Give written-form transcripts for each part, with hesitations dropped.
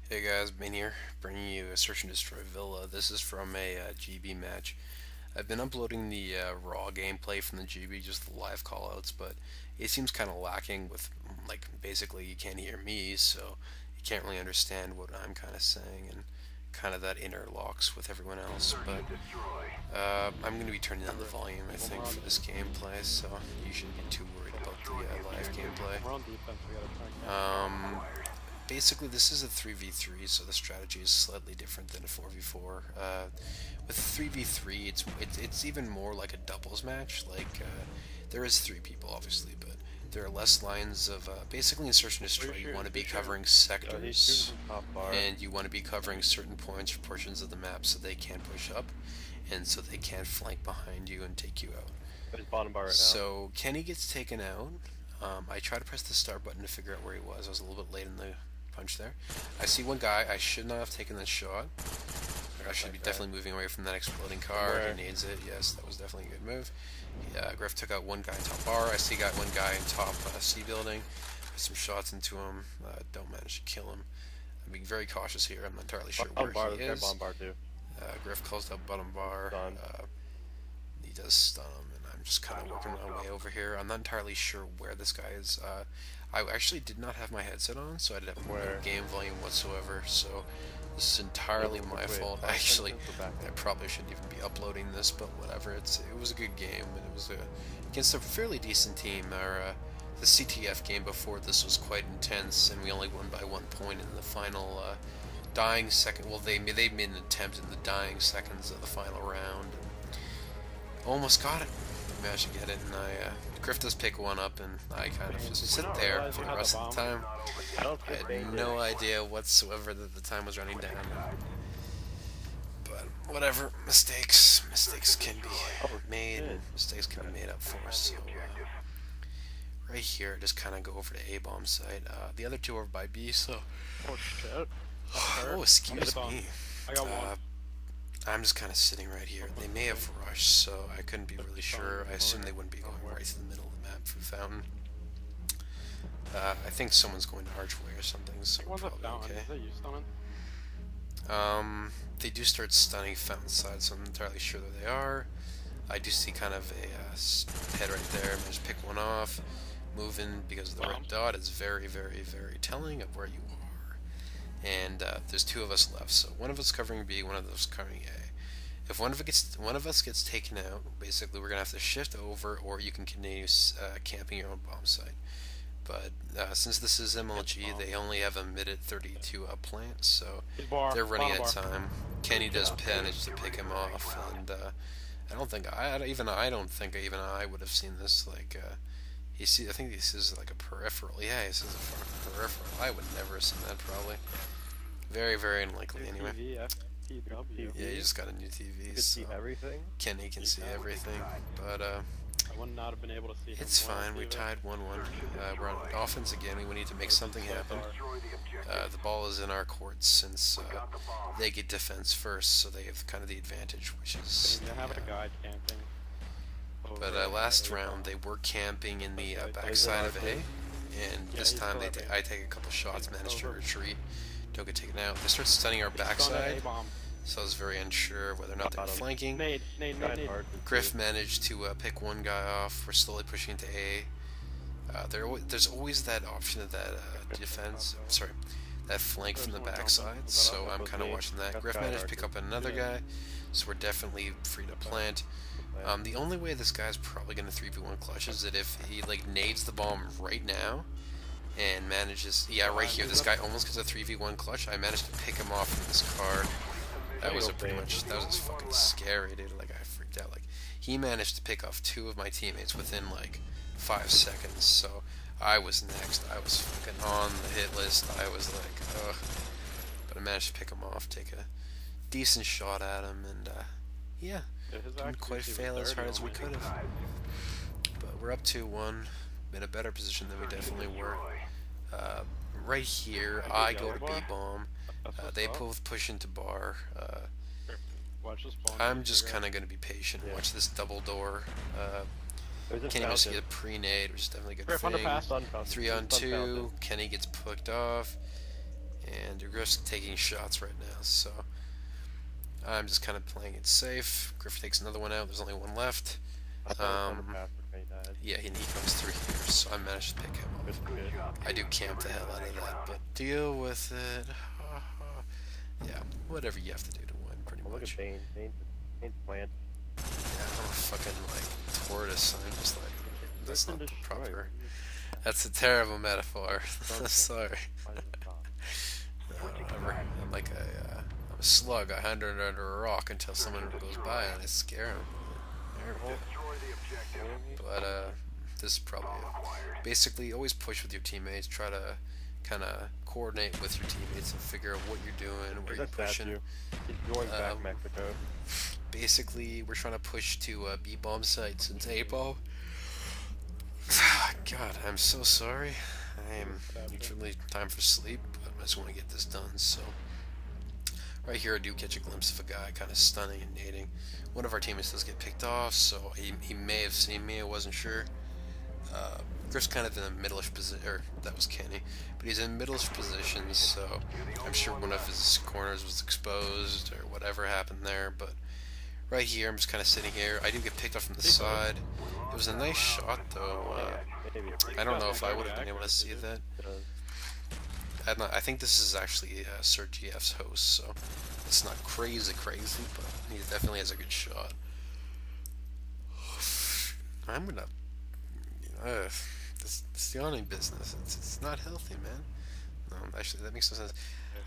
Hey guys, Bane here, bringing you a Search and Destroy Villa. This is from a GB match. I've been uploading the raw gameplay from the GB, just the live callouts, but it seems kind of lacking with, like, basically you can't hear me, so you can't really understand what I'm kind of saying, and kind of that interlocks with everyone else. But I'm going to be turning down the volume, I think, for this gameplay, so you shouldn't get too worried about the live gameplay. We're on defense, we gotta Um, Basically, this is a 3v3, so the strategy is slightly different than a 4v4. With 3v3, it's even more like a doubles match. Like, there is three people, obviously, but there are less lines of... basically, in Search and Destroy, you want to be covering he's shooting sectors, from top bar. and you want to be covering certain points or portions of the map so they can't push up, and so they can't flank behind you and take you out. He's bottom bar right now. So, Kenny gets taken out. I tried to press the start button to figure out where he was. I was a little bit late in the punch there. I see one guy. I should not have taken that shot. I should be definitely moving away from that exploding car. He needs it. Yes, that was definitely a good move. Yeah, Griff took out one guy in top bar. I see got one guy in top C building. Put some shots into him. Don't manage to kill him. I'm being very cautious here. I'm not entirely sure where he is. Bottom bar too. Griff closed up bottom bar. He does stun him, and I'm just kind of working my way over here. I'm not entirely sure where this guy is. I actually did not have my headset on, so I didn't have no game volume whatsoever, so this is entirely my fault. Actually, I probably shouldn't even be uploading this, but whatever. It was a good game, and it was against a fairly decent team. The CTF game before this was quite intense, and we only won by 1 point in the final dying second. Well, they made an attempt in the dying seconds of the final round. Almost got it. Managed to get it, and Griff does pick one up, and I kind of just sit there for the rest of the time. I had no idea whatsoever that the time was running down. But whatever, mistakes can be made, mistakes can be made up for. So right here, just kind of go over to A bomb site. The other two are by B. So Oh shit. oh, excuse me. I got one. I'm just kind of sitting right here. They may have rushed, so I couldn't be really sure. I assume they wouldn't be going right to the middle of the map for the fountain. I think someone's going to archway or something, so we're probably okay. Is that you stunning? They do start stunning fountain side, so I'm not entirely sure that they are. I do see kind of a head right there. Just pick one off. Moving because the red dot is very, very, very telling of where you are. And there's two of us left, so one of us covering B, one of us covering A. If one of us gets taken out, basically we're gonna have to shift over, or you can continue camping your own bomb site. But since this is MLG, they only have a mid at 32 plant, so they're running out of time. Kenny does manage to pick him off, and I don't think I would have seen this. Like I think this is like a peripheral. Yeah, this is a fucking peripheral. I would never have seen that probably. Very, very unlikely anyway. Yeah, you just got a new TV. You can see everything. Kenny can see everything, but I would not have been able to see him. it's fine. We tied 1-1. We're on offense again. We need to make something happen. The ball is in our court since they get defense first, so they have kind of the advantage, which is. You have a guy camping. But last round they were camping in the backside of A, and this time I take a couple shots, managed to retreat, don't get taken out. They start stunning our backside, so I was very unsure whether or not they were flanking. Griff managed to pick one guy off. We're slowly pushing into A. There's always that option of that that flank from the backside, so I'm kind of watching that. Griff managed to pick up another guy, so we're definitely free to plant. The only way this guy's probably going to 3v1 clutch is that if he like nades the bomb right now and manages, yeah, right here, this guy almost gets a 3v1 clutch. I managed to pick him off from this car. That was just fucking scary, dude. Like, I freaked out. Like, he managed to pick off two of my teammates within like 5 seconds, so I was next. I was fucking on the hit list. I was like, ugh. But I managed to pick him off, take a decent shot at him, and yeah. Didn't quite fail as hard as we could have. But we're up 2-1. In a better position than we definitely were. Right here, I go to B-bomb. They both push into bar. I'm just kind of going to be patient and watch this double door. Kenny must get a pre-nade, which is definitely a good thing. 3-on-2. Kenny gets picked off. and Griff's taking shots right now, so I'm just kind of playing it safe. Griff takes another one out. There's only one left. I thought it was underpass when he died. Yeah, he comes through here, so I managed to pick him up. Good. I do camp the hell out of that, but deal with it. Yeah, whatever you have to do to win, pretty Oh, look much. at Bane. Bane's plant. Yeah, I'm a fucking like tortoise. I'm just like, that's not proper. That's a terrible metaphor. Sorry. I'm like I'm a slug. I hide under a rock until someone goes by and I scare him. There we go. But this is probably it. Basically, always push with your teammates. Try to kind of coordinate with your teammates and figure out what you're doing, where you're pushing. He's going back Mexico. Basically, we're trying to push to B-bomb sites into A-bomb. God, I'm so sorry. It's really time for sleep, but I just want to get this done. So, right here, I do catch a glimpse of a guy kind of stunning and nading. One of our teammates does get picked off, so he may have seen me. I wasn't sure. Griff's kind of in a middle-ish position, or that was Kenny, but he's in middle-ish position, so I'm sure one of his corners was exposed or whatever happened there. But right here, I'm just kind of sitting here. I do get picked up from the side. It was a nice shot, though. I don't know if I would have been able to see that. I think this is actually Sir GF's host, so it's not crazy, but he definitely has a good shot. I'm gonna, this yawning business, it's not healthy, man. No, actually, that makes no sense.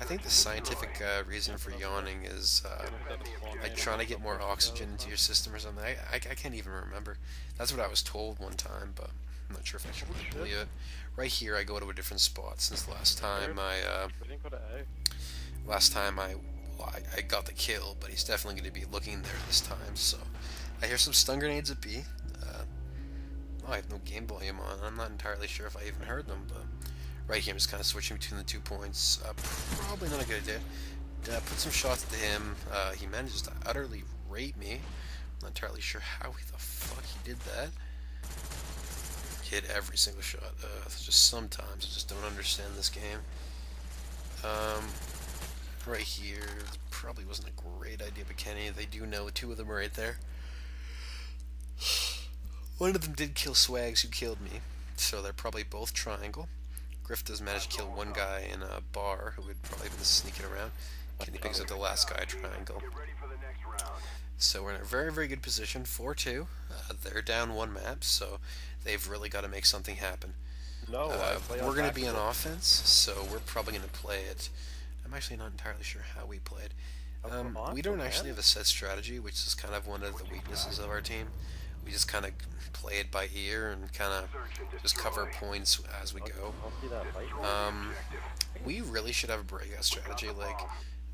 I think the scientific reason for yawning is like trying to get more oxygen into your system or something. I can't even remember. That's what I was told one time, but I'm not sure if I should really believe it. Right here, I go to a different spot since the last time I got the kill, but he's definitely going to be looking there this time. So I hear some stun grenades at B. I have no game volume on. I'm not entirely sure if I even heard them, but right here I'm just kind of switching between the 2 points. Probably not a good idea. Put some shots to him. He manages to utterly rape me. I'm not entirely sure how the fuck he did that. Hit every single shot. Just sometimes I just don't understand this game. Right here probably wasn't a great idea, but Kenny, they do know 2 of them are right there. One of them did kill Swags, who killed me, so they're probably both triangle. Griff does manage to kill one guy in a bar who would probably been sneaking around. Kenny picks up the last guy triangle. So we're in a very, very good position, 4-2. They're down 1 map, so they've really got to make something happen. We're going to be on offense, so we're probably going to play it. I'm actually not entirely sure how we played. We don't actually have a set strategy, which is kind of one of the weaknesses of our team. We just kind of play it by ear and kind of just cover points as we go. We really should have a breakout strategy. Like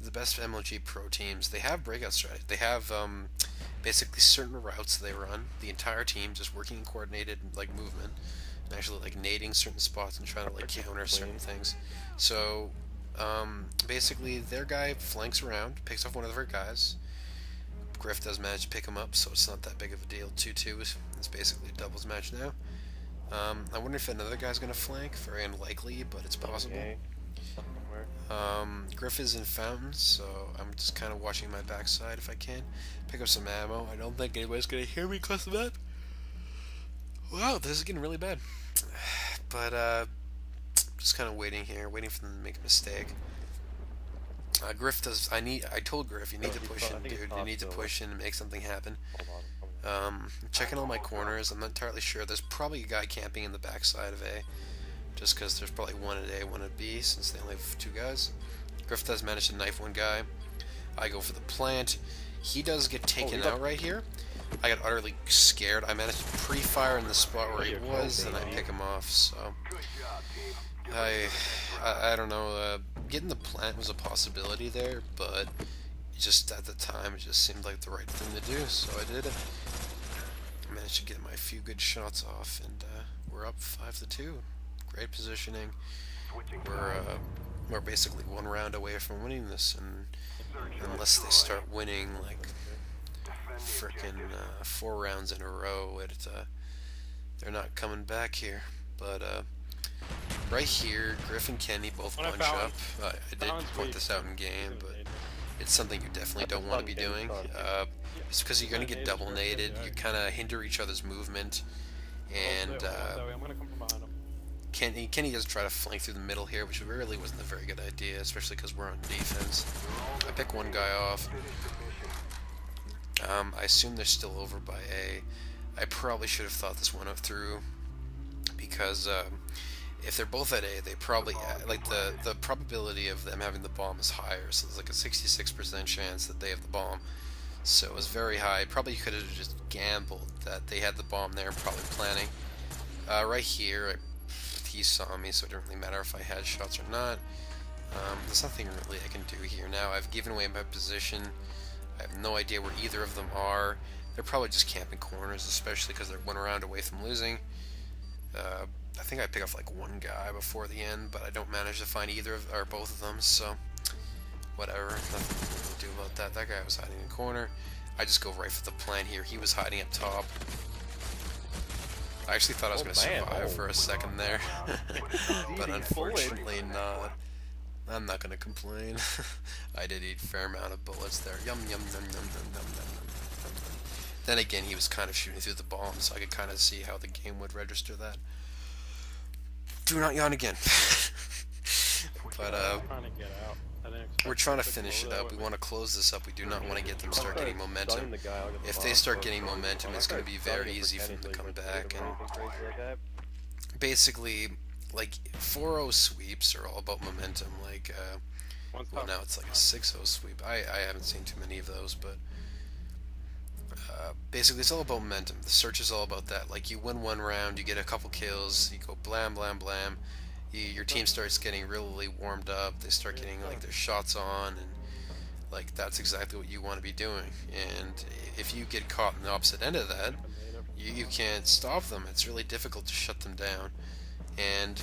the best MLG pro teams, they have breakout strategy. They have basically certain routes they run. The entire team just working in coordinated like movement, and actually like nading certain spots and trying to like counter certain things. So basically, their guy flanks around, picks off one of their guys. Griff does manage to pick him up, so it's not that big of a deal. 2-2 is basically a doubles match now. I wonder if another guy's going to flank. Very unlikely, but it's possible. Griff is in fountains, so I'm just kind of watching my backside if I can. Pick up some ammo. I don't think anybody's going to hear me across the map. Wow, this is getting really bad. But, just kind of waiting here, waiting for them to make a mistake. Griff does. I told Griff, you need to push in, dude. You need to push in and make something happen. Checking all my corners. I'm not entirely sure. There's probably a guy camping in the backside of A, just because there's probably one at A, one at B, since they only have 2 guys. Griff does manage to knife one guy. I go for the plant. He does get taken out right here. I got utterly scared. I managed to pre-fire in the spot where he was, and I pick him off. So I don't know. Getting the plant was a possibility there, but just at the time it just seemed like the right thing to do, so I did it. I managed to get my few good shots off, and we're up 5-2. Great positioning. We're basically 1 round away from winning this, and unless they start winning like frickin' 4 rounds in a row, they're not coming back here. But Right here, Griff and Kenny both bunch up. I did point this out in game, but it's something you definitely don't want to be doing. It's because you're going to get double naded. You kind of hinder each other's movement, and Kenny does try to flank through the middle here, which really wasn't a very good idea, especially because we're on defense. I pick one guy off. I assume they're still over by A. I probably should have thought this one up through, because if they're both at A, they probably, like, the probability of them having the bomb is higher, so there's like a 66% chance that they have the bomb. So it was very high. Probably could have just gambled that they had the bomb there, probably planning. Right here, he saw me, so it didn't really matter if I had shots or not. There's nothing really I can do here now. I've given away my position. I have no idea where either of them are. They're probably just camping corners, especially because they're 1 round away from losing. I think I pick off like one guy before the end, but I don't manage to find either of, or both of them, so whatever. Nothing to really do about that. That guy was hiding in the corner. I just go right for the plan here. He was hiding up top. I actually thought I was going to survive for a second there, but unfortunately not. I'm not going to complain. I did eat a fair amount of bullets there. Yum, yum, yum, yum, yum, yum, yum, yum. Then again, he was kind of shooting through the bomb, so I could kind of see how the game would register that. Do not yawn again. But, we're trying to finish it up. We want to close this up. We do not want to get them start getting momentum. If they start getting momentum, it's going to be very easy for them to come back. And basically, like, 4-0 sweeps are all about momentum. Like, well, now it's like a 6-0 sweep. I haven't seen too many of those, but basically it's all about momentum. The search is all about that. Like, you win 1 round, you get a couple kills, you go blam, blam, blam. Your team starts getting really warmed up. They start getting like their shots on, and like that's exactly what you want to be doing. And if you get caught in the opposite end of that, you can't stop them. It's really difficult to shut them down. And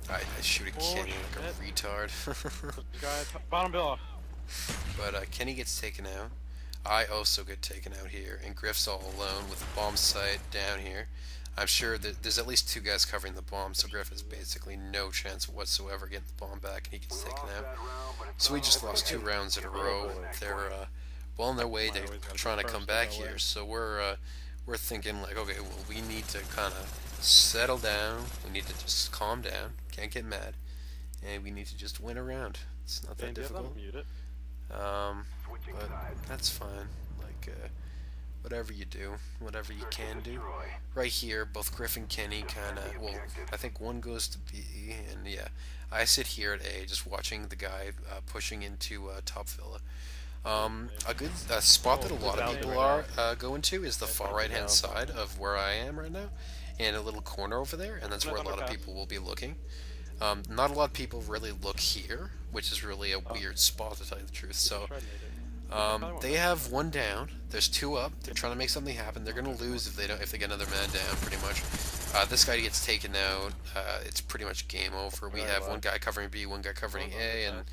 I shoot a Kenny like a retard. But Kenny gets taken out. I also get taken out here, and Griff's all alone with the bomb site down here. I'm sure that there's at least 2 guys covering the bomb, so Griff has basically no chance whatsoever getting the bomb back, and he gets taken out. So we just lost 2 rounds in a row. They're well on their way to trying to come back here, so we're thinking like, okay, well, we need to kind of settle down. We need to just calm down. Can't get mad, and we need to just win a round. It's not that difficult. But that's fine. Like, whatever you do, whatever you can do. Right here, both Griff and Kenny kind of, well, I think one goes to B, and yeah, I sit here at A, just watching the guy pushing into top Villa. A good spot that a lot of people are going to is the far right-hand side of where I am right now, and a little corner over there, and that's where a lot of people will be looking. Not a lot of people really look here, which is really a weird spot to tell you the truth. So they have 1 down. There's 2 up. They're trying to make something happen. They're gonna lose if they get another man down, pretty much. This guy gets taken out. It's pretty much game over. We have 1 guy covering B, 1 guy covering A, and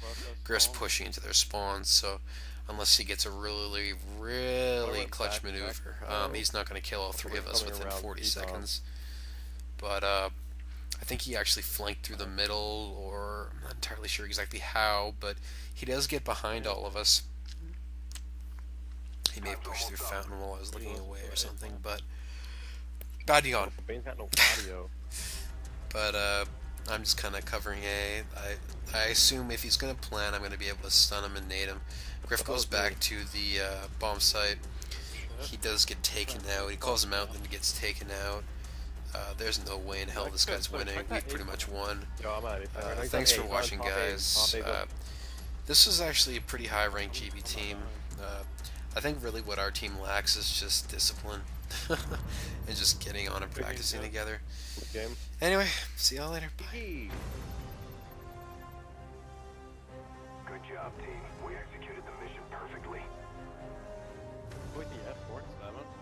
Griff's pushing into their spawns. So unless he gets a really, really clutch maneuver, he's not gonna kill all 3 of us within 40 seconds. But I think he actually flanked through the middle, or I'm not entirely sure exactly how, but he does get behind all of us. He may have pushed through Fountain while I was looking away or something, but bad yawn. But I'm just kind of covering A. I assume if he's going to plan, I'm going to be able to stun him and nade him. Griff goes back to the bomb site. He does get taken out. He calls him out, then he gets taken out. There's no way in hell this guy's winning. We've pretty much won. Thanks for watching, guys. This was actually a pretty high-ranked GB team. I think really what our team lacks is just discipline and just getting on and practicing together. Anyway, see y'all later. Bye. Good job, team. We executed the mission perfectly. With the F-47.